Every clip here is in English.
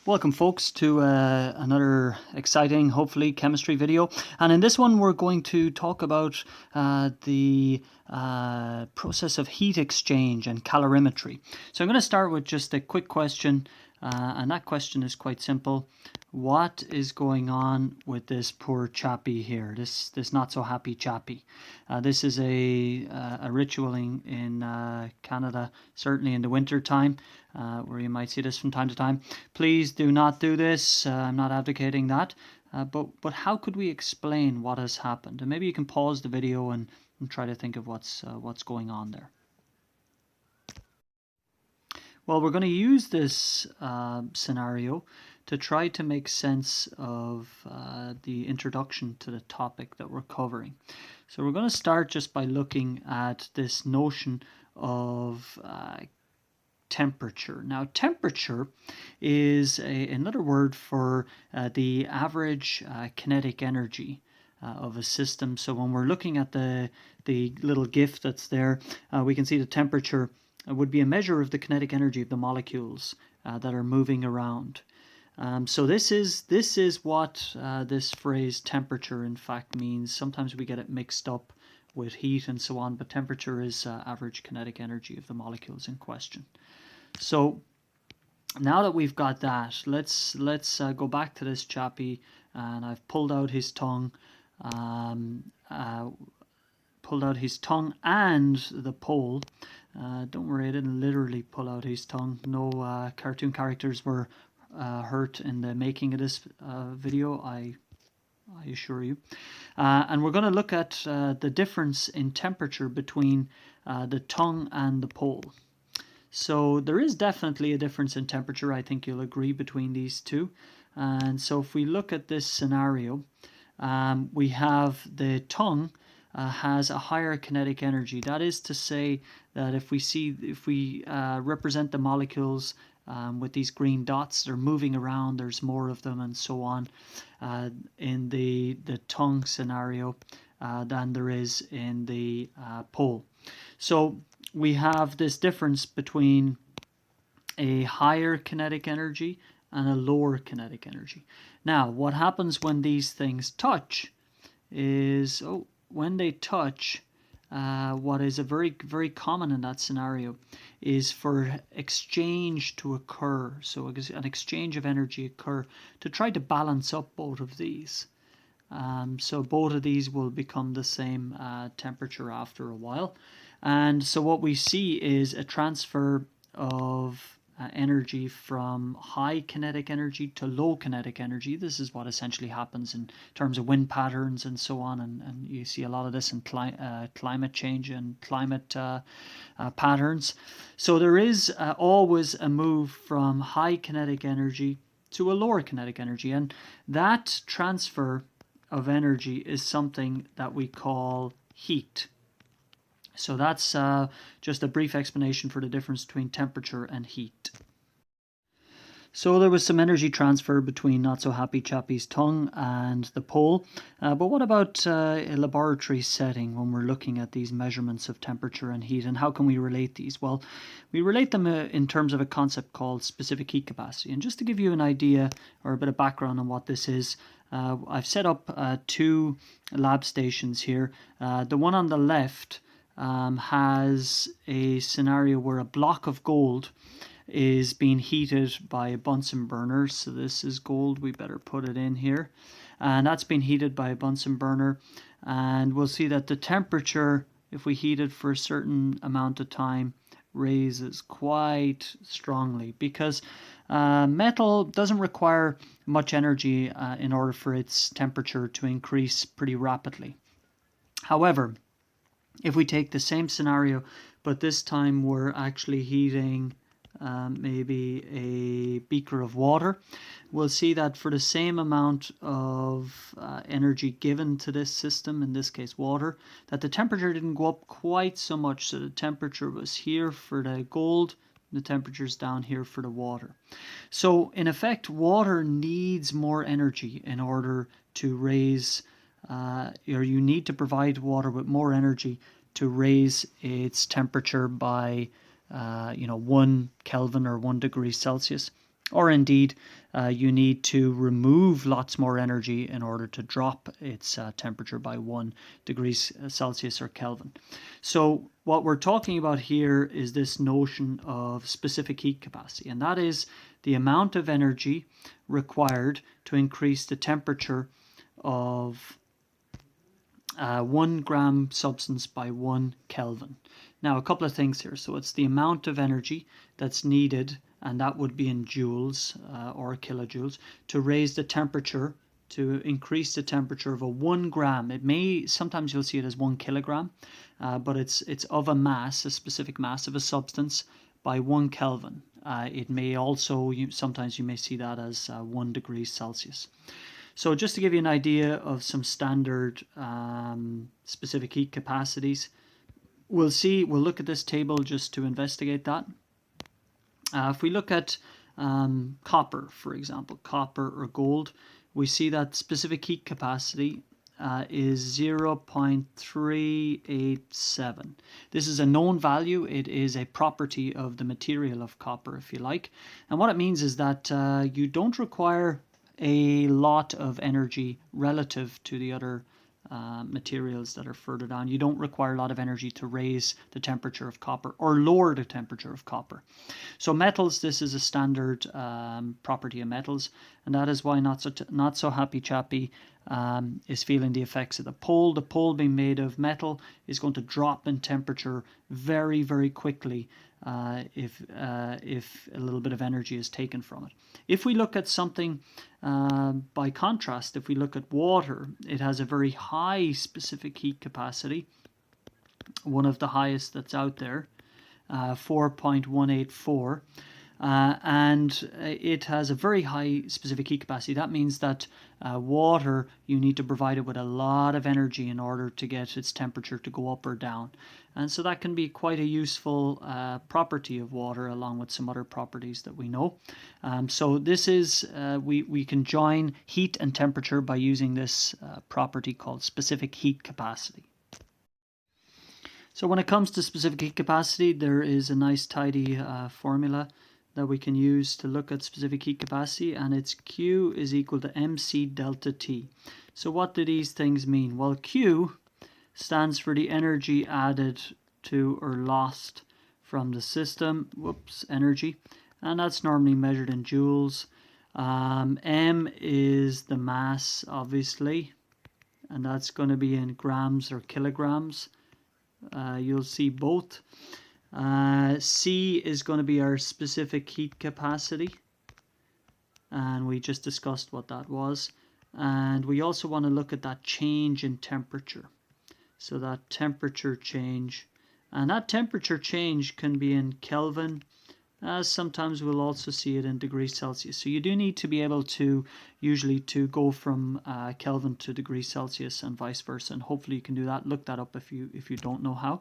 Welcome folks to another exciting, hopefully, chemistry video. And in this one we're going to talk about the process of heat exchange and calorimetry. So I'm going to start with just a quick question, and that question is quite simple. What is going on with this poor chappie here, this not so happy chappie? This is a ritual in Canada, certainly in the winter time, where you might see this from time to time. Please do not do this. I'm not advocating that. But how could we explain what has happened? And maybe you can pause the video and try to think of what's going on there. Well, we're going to use this scenario to try to make sense of the introduction to the topic that we're covering. So we're going to start just by looking at this notion of temperature. Now, temperature is another word for the average kinetic energy of a system. So when we're looking at the little GIF that's there, we can see the temperature would be a measure of the kinetic energy of the molecules that are moving around. So this is what this phrase temperature in fact means. Sometimes we get it mixed up with heat and so on, but temperature is average kinetic energy of the molecules in question. So now that we've got that, let's go back to this chappie, and I've pulled out his tongue, and the pole. Don't worry, I didn't literally pull out his tongue. No cartoon characters were hurt in the making of this video, I assure you. And we're going to look at the difference in temperature between the tongue and the pole. So there is definitely a difference in temperature, I think you'll agree, between these two. And so if we look at this scenario, we have the tongue has a higher kinetic energy. That is to say that if we represent the molecules with these green dots, they're moving around, there's more of them and so on in the tongue scenario than there is in the pole. So we have this difference between a higher kinetic energy and a lower kinetic energy. Now, what happens when these things touch is, when they touch, what is a very, very common in that scenario is for exchange to occur. So an exchange of energy occur to try to balance up both of these. So both of these will become the same temperature after a while. And so what we see is a transfer of energy from high kinetic energy to low kinetic energy. This is what essentially happens in terms of wind patterns and so on. And you see a lot of this in climate change and climate patterns. So there is always a move from high kinetic energy to a lower kinetic energy. And that transfer of energy is something that we call heat. So that's just a brief explanation for the difference between temperature and heat. So there was some energy transfer between not so happy chappie's tongue and the pole. But what about a laboratory setting when we're looking at these measurements of temperature and heat, and how can we relate these? Well, we relate them in terms of a concept called specific heat capacity. And just to give you an idea or a bit of background on what this is, I've set up two lab stations here. The one on the left has a scenario where a block of gold is being heated by a Bunsen burner. So this is gold, we better put it in here. And that's been heated by a Bunsen burner. And we'll see that the temperature, if we heat it for a certain amount of time, raises quite strongly, because metal doesn't require much energy in order for its temperature to increase pretty rapidly. However, if we take the same scenario, but this time we're actually heating maybe a beaker of water, we'll see that for the same amount of energy given to this system, in this case water, that the temperature didn't go up quite so much. So the temperature was here for the gold, the temperature's down here for the water. So in effect, water needs more energy in order to raise, or you need to provide water with more energy to raise its temperature by 1 Kelvin or 1 degree Celsius. or indeed you need to remove lots more energy in order to drop its temperature by 1 degrees Celsius or Kelvin. So what we're talking about here is this notion of specific heat capacity, and that is the amount of energy required to increase the temperature of 1 gram substance by 1 Kelvin. Now, a couple of things here. So it's the amount of energy that's needed, and that would be in joules or kilojoules, to raise the temperature, to increase the temperature of a 1 gram. It may, sometimes you'll see it as 1 kilogram, but it's of a mass, a specific mass of a substance by 1 Kelvin. It may also, sometimes you may see that as 1 degree Celsius. So just to give you an idea of some standard specific heat capacities, we'll look at this table just to investigate that. If we look at copper, for example, copper or gold, we see that specific heat capacity is 0.387. This is a known value. It is a property of the material of copper, if you like. And what it means is that you don't require a lot of energy relative to the other materials that are further down. You don't require a lot of energy to raise the temperature of copper or lower the temperature of copper. So metals, this is a standard property of metals, and that is why not so happy chappy is feeling the effects of the pole. The pole being made of metal is going to drop in temperature very, very quickly if a little bit of energy is taken from it. If we look at something by contrast, if we look at water, it has a very high specific heat capacity, one of the highest that's out there, 4.184. And it has a very high specific heat capacity. That means that water, you need to provide it with a lot of energy in order to get its temperature to go up or down. And so that can be quite a useful property of water, along with some other properties that we know. So this is, we can join heat and temperature by using this property called specific heat capacity. So when it comes to specific heat capacity, there is a nice tidy formula that we can use to look at specific heat capacity, and it's Q is equal to mc delta T. So what do these things mean? Well, Q stands for the energy added to or lost from the system, energy, and that's normally measured in joules. M is the mass, obviously, and that's going to be in grams or kilograms. You'll see both. C is going to be our specific heat capacity, and we just discussed what that was. And we also want to look at that change in temperature. So that temperature change, and that temperature change can be in Kelvin, as sometimes we'll also see it in degrees Celsius. So you do need to be able to usually to go from Kelvin to degrees Celsius and vice versa, and hopefully you can do that. Look that up if you don't know how.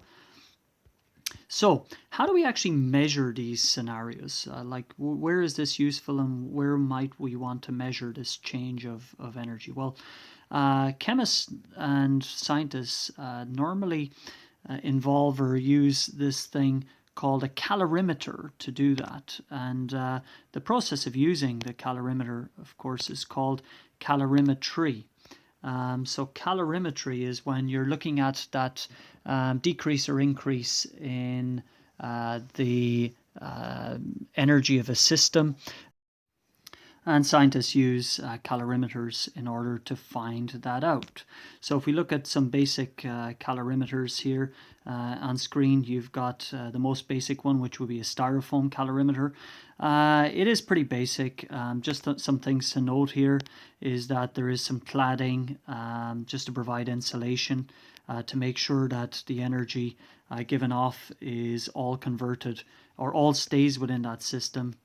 So how do we actually measure these scenarios? Like, where is this useful, and where might we want to measure this change of energy? Well, chemists and scientists normally involve or use this thing called a calorimeter to do that. And the process of using the calorimeter, of course, is called calorimetry. So calorimetry is when you're looking at that decrease or increase in the energy of a system. And scientists use calorimeters in order to find that out. So if we look at some basic calorimeters here on screen, you've got the most basic one, which would be a styrofoam calorimeter. It is pretty basic. Just some things to note here is that there is some cladding just to provide insulation to make sure that the energy given off is all converted or all stays within that system.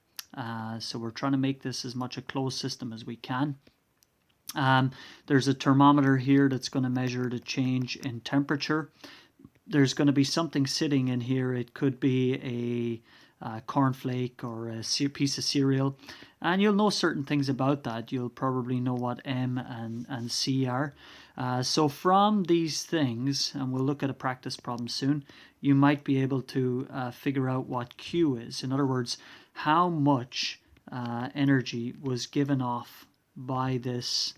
So we're trying to make this as much a closed system as we can. There's a thermometer here that's going to measure the change in temperature. There's going to be something sitting in here. It could be a cornflake or a piece of cereal, and you'll know certain things about that. You'll probably know what M and C are. So from these things, and we'll look at a practice problem soon, you might be able to figure out what Q is. In other words, how much energy was given off by this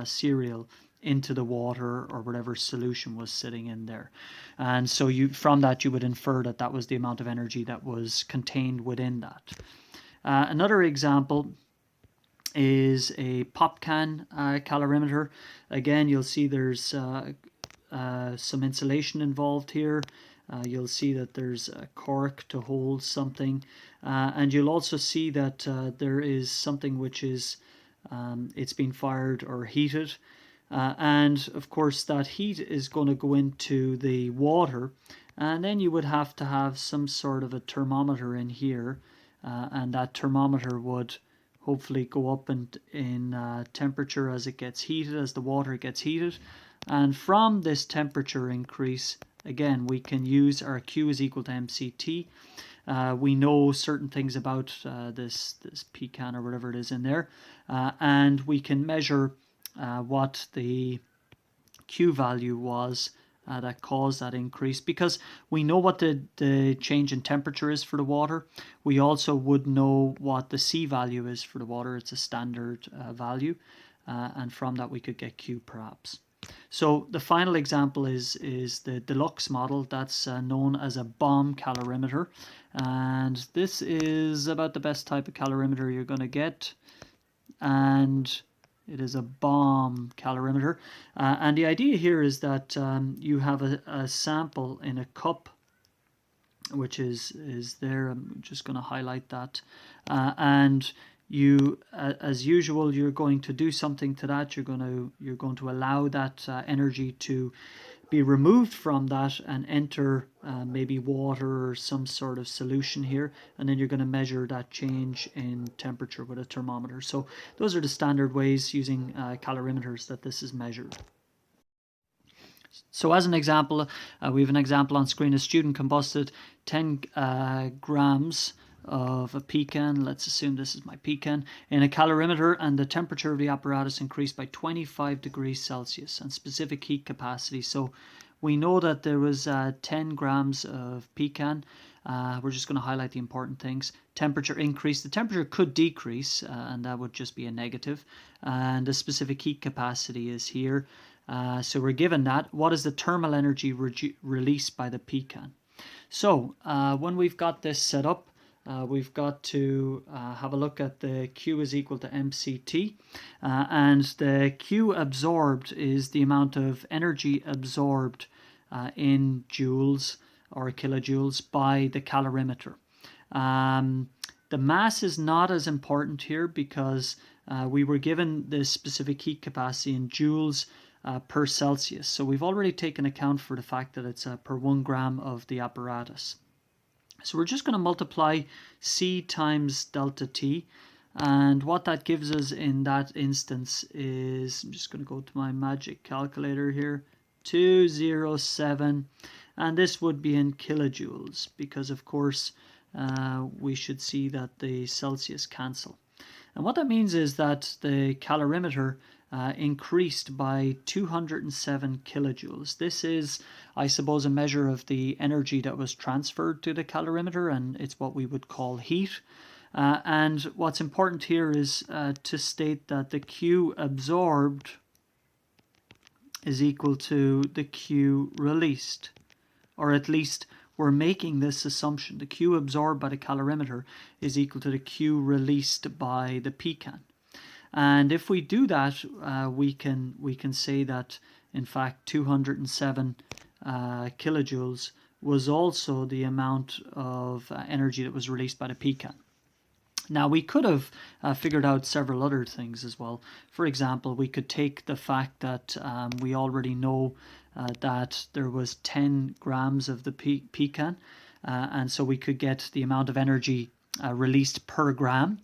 cereal into the water or whatever solution was sitting in there. And so from that you would infer that that was the amount of energy that was contained within that. Another example is a pop can calorimeter. Again, you'll see there's some insulation involved here. You'll see that there's a cork to hold something, and you'll also see that there is something which is it's been fired or heated, and of course that heat is going to go into the water, and then you would have to have some sort of a thermometer in here, and that thermometer would hopefully go up in temperature as it gets heated, as the water gets heated. And from this temperature increase, again, we can use our Q is equal to MCT. We know certain things about this pecan or whatever it is in there, and we can measure what the Q value was that caused that increase, because we know what the change in temperature is for the water. We also would know what the C value is for the water. It's a standard value, and from that we could get Q perhaps. So the final example is the deluxe model. That's known as a bomb calorimeter, and this is about the best type of calorimeter you're going to get, and it is a bomb calorimeter. And the idea here is that you have a sample in a cup, which is there. I'm just going to highlight that, and you, as usual, you're going to do something to that. You're going to allow that energy to be removed from that and enter maybe water or some sort of solution here, and then you're going to measure that change in temperature with a thermometer. So those are the standard ways using calorimeters that this is measured. So as an example, we have an example on screen. A student combusted 10 grams of a pecan, let's assume this is my pecan, in a calorimeter, and the temperature of the apparatus increased by 25 degrees Celsius and specific heat capacity. So we know that there was 10 grams of pecan. We're just going to highlight the important things. Temperature increased. The temperature could decrease, and that would just be a negative. And the specific heat capacity is here. So we're given that. What is the thermal energy released by the pecan? So when we've got this set up, we've got to have a look at the Q is equal to MCT, and the Q absorbed is the amount of energy absorbed in joules or kilojoules by the calorimeter. The mass is not as important here because we were given the specific heat capacity in joules per Celsius. So we've already taken account for the fact that it's per 1 gram of the apparatus. So we're just going to multiply C times delta T, and what that gives us in that instance is, I'm just going to go to my magic calculator here, 207, and this would be in kilojoules because of course we should see that the Celsius cancel. And what that means is that the calorimeter increased by 207 kilojoules. This is, I suppose, a measure of the energy that was transferred to the calorimeter, and it's what we would call heat. And what's important here is to state that the Q absorbed is equal to the Q released, or at least we're making this assumption. The Q absorbed by the calorimeter is equal to the Q released by the pecan. And if we do that, we can say that in fact 207 kilojoules was also the amount of energy that was released by the pecan. Now we could have figured out several other things as well. For example, we could take the fact that we already know that there was 10 grams of the pecan, and so we could get the amount of energy released per gram.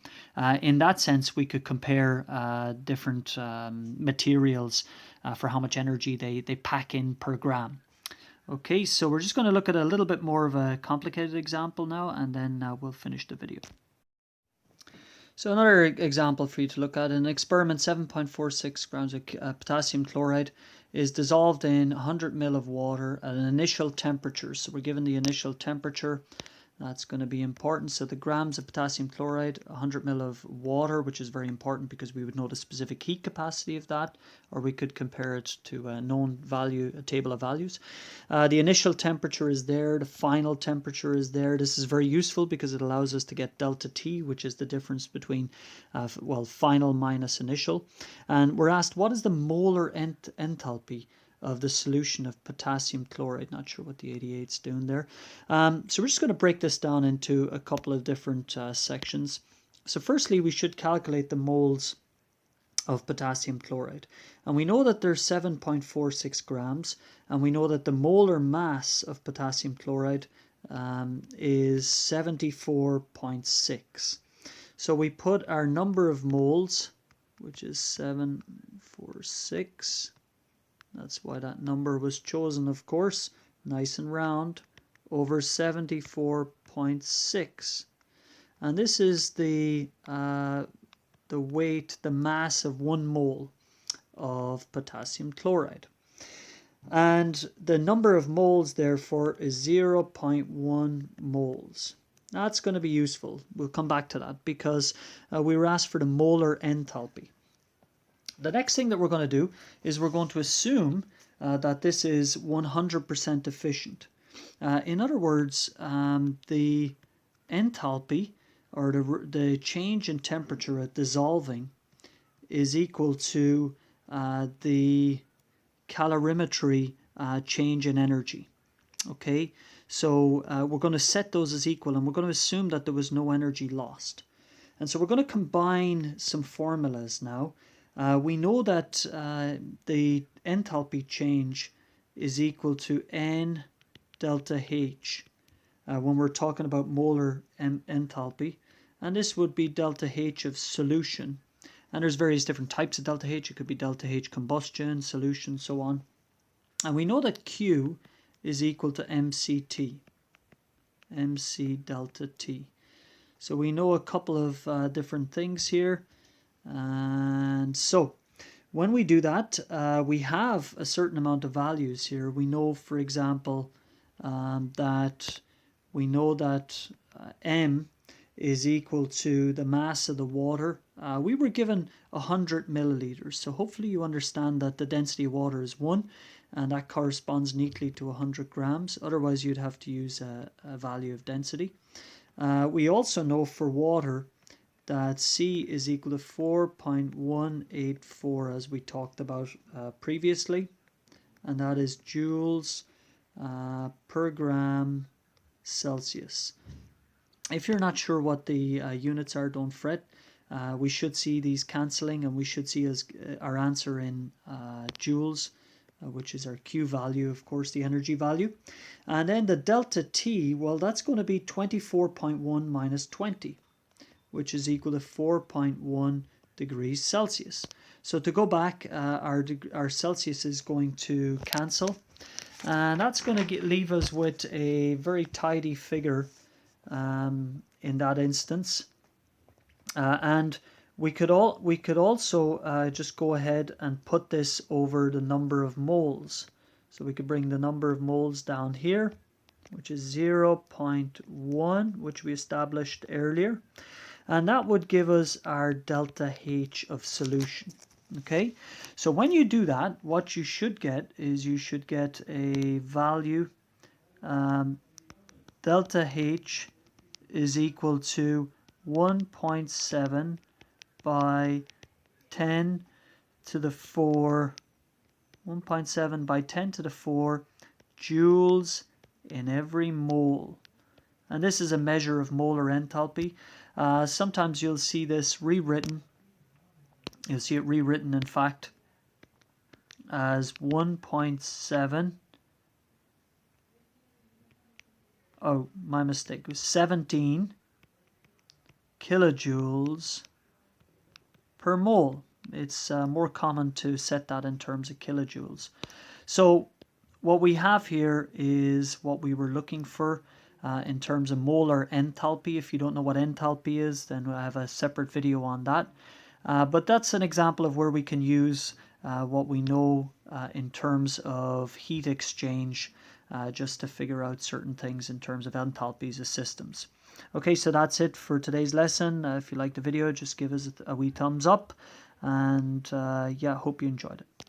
In that sense, we could compare different materials for how much energy they pack in per gram. Okay, so we're just going to look at a little bit more of a complicated example now, and then we'll finish the video. So another example for you to look at, in experiment 7.46 grams of potassium chloride is dissolved in 100 ml of water at an initial temperature. So we're given the initial temperature. That's going to be important. So the grams of potassium chloride, 100 ml of water, which is very important because we would know the specific heat capacity of that, or we could compare it to a known value, a table of values. The initial temperature is there. The final temperature is there. This is very useful because it allows us to get delta T, which is the difference between, final minus initial. And we're asked, what is the molar enthalpy of the solution of potassium chloride? Not sure what the 88's doing there. So we're just going to break this down into a couple of different sections. So firstly, we should calculate the moles of potassium chloride. And we know that there's 7.46 grams, and we know that the molar mass of potassium chloride is 74.6. So we put our number of moles, which is 746. That's why that number was chosen, of course, nice and round, over 74.6. And this is the weight, the mass of 1 mole of potassium chloride. And the number of moles, therefore, is 0.1 moles. That's going to be useful. We'll come back to that because we were asked for the molar enthalpy. The next thing that we're going to do is we're going to assume that this is 100% efficient. In other words, the enthalpy, or the change in temperature at dissolving, is equal to the calorimetry change in energy. Okay, so we're going to set those as equal, and we're going to assume that there was no energy lost. And so we're going to combine some formulas now. We know that the enthalpy change is equal to N delta H when we're talking about molar enthalpy. And this would be delta H of solution. And there's various different types of delta H. It could be delta H combustion, solution, so on. And we know that Q is equal to MCT, MC delta T. So we know a couple of different things here. And so when we do that, we have a certain amount of values here. We know, for example, that M is equal to the mass of the water. We were given 100 milliliters, so hopefully you understand that the density of water is 1, and that corresponds neatly to 100 grams. Otherwise, you'd have to use a value of density. We also know for water that C is equal to 4.184, as we talked about previously, and that is joules per gram Celsius. If you're not sure what the units are, don't fret. We should see these cancelling, and we should see our answer in joules, which is our Q value, of course, the energy value. And then the delta T, well, that's going to be 24.1 minus 20, which is equal to 4.1 degrees Celsius. So to go back, our Celsius is going to cancel, and that's going to leave us with a very tidy figure in that instance. And we could also just go ahead and put this over the number of moles. So we could bring the number of moles down here, which is 0.1, which we established earlier. And that would give us our delta H of solution. Okay, so when you do that, what you should get is you should get a value, delta H is equal to 1.7 by 10 to the 4, 1.7 by 10 to the 4 joules in every mole. And this is a measure of molar enthalpy. Sometimes you'll see this rewritten. You'll see it rewritten, in fact, as 1.7. Oh, my mistake. It was 17 kilojoules per mole. It's more common to set that in terms of kilojoules. So what we have here is what we were looking for in terms of molar enthalpy. If you don't know what enthalpy is, then I have a separate video on that. But that's an example of where we can use what we know in terms of heat exchange just to figure out certain things in terms of enthalpies of systems. Okay, so that's it for today's lesson. If you liked the video, just give us a wee thumbs up, and yeah, hope you enjoyed it.